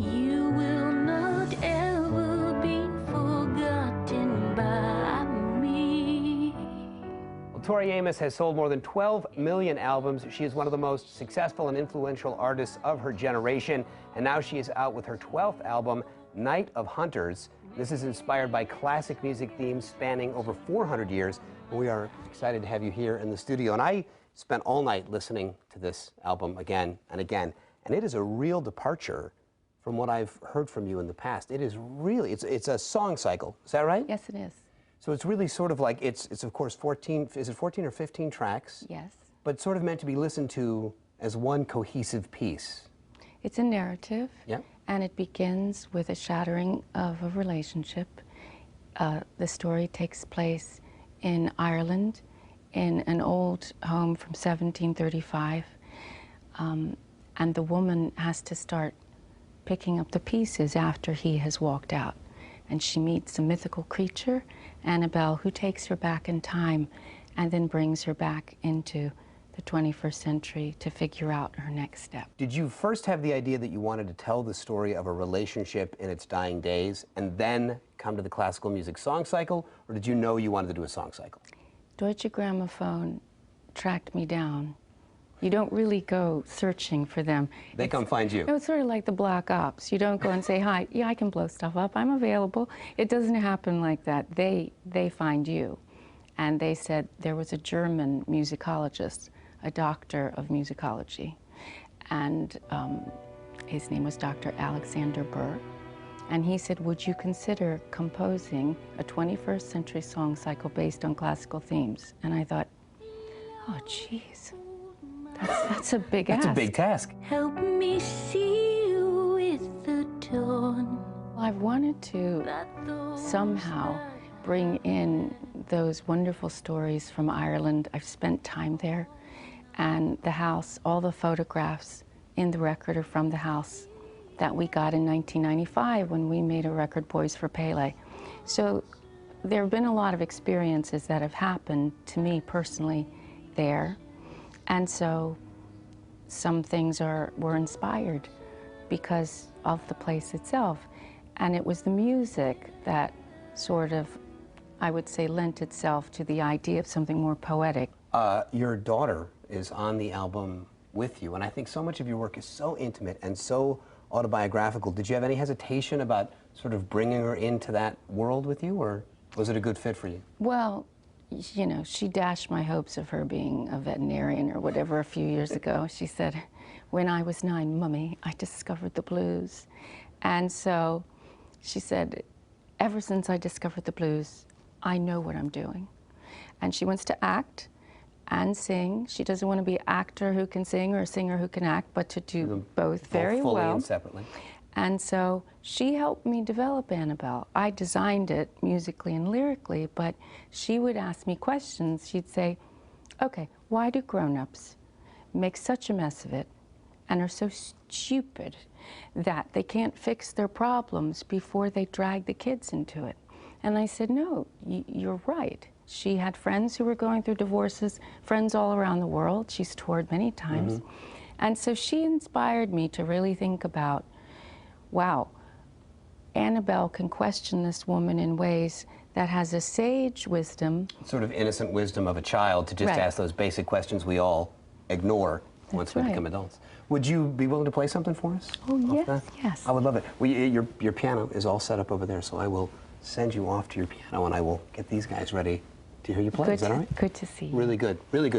You will not ever be forgotten by me. Well, Tori Amos has sold more than 12 million albums. She is one of the most successful and influential artists of her generation, and now she is out with her 12th album, Night of Hunters. This is inspired by classic music themes spanning over 400 years. We are excited to have you here in the studio. And I spent all night listening to this album again and again. And it is a real departure from what I've heard from you in the past. It is really, it's a song cycle. Is that right? Yes, it is. So it's really sort of like, it's of course 14, is it 14 or 15 tracks? Yes. But sort of meant to be listened to as one cohesive piece. It's a narrative. Yeah. And it begins with a shattering of a relationship. The story takes place in Ireland, in an old home from 1735. And the woman has to start picking up the pieces after he has walked out. And she meets a mythical creature, Annabelle, who takes her back in time and then brings her back into the 21st century to figure out her next step. Did you first have the idea that you wanted to tell the story of a relationship in its dying days and then come to the classical music song cycle, or did you know you wanted to do a song cycle? Deutsche Grammophon tracked me down. You don't really go searching for them. They come find you. It's sort of like the Black Ops. You don't go and say, hi, yeah, I can blow stuff up, I'm available. It doesn't happen like that. They find you. And they said there was a German musicologist, a doctor of musicology, and his name was Dr. Alexander Burr. And he said, would you consider composing a 21st century song cycle based on classical themes? And I thought, oh, geez, that's a big ask. That's a big task. Help me see you with the dawn. I've wanted to somehow bring in those wonderful stories from Ireland. I've spent time there. And the house, all the photographs in the record are from the house that we got in 1995 when we made a record, Boys for Pele. So there have been a lot of experiences that have happened to me personally there. And so some things were inspired because of the place itself. And it was the music that sort of, I would say, lent itself to the idea of something more poetic. Your daughter is on the album with you, and I think so much of your work is so intimate and so autobiographical. Did you have any hesitation about sort of bringing her into that world with you, or was it a good fit for you? Well, you know, she dashed my hopes of her being a veterinarian or whatever a few years ago. She said, when I was 9, Mummy, I discovered the blues. And so she said, ever since I discovered the blues, I know what I'm doing. And she wants to act and sing. She doesn't want to be an actor who can sing or a singer who can act, but to do both very fully well. And separately. And so she helped me develop Annabelle. I designed it musically and lyrically, but she would ask me questions. She'd say, okay, why do grown-ups make such a mess of it and are so stupid that they can't fix their problems before they drag the kids into it? And I said, no, you're right. She had friends who were going through divorces, friends all around the world. She's toured many times. Mm-hmm. And so she inspired me to really think about, wow, Annabelle can question this woman in ways that has a sage wisdom. Sort of innocent wisdom of a child to just ask those basic questions we all ignore once we become adults. Would you be willing to play something for us? Oh, yes, yes. I would love it. Your piano is all set up over there, so I will send you off to your piano and I will get these guys ready to hear you play. Is that all right? Good to see you. Really good. Really good.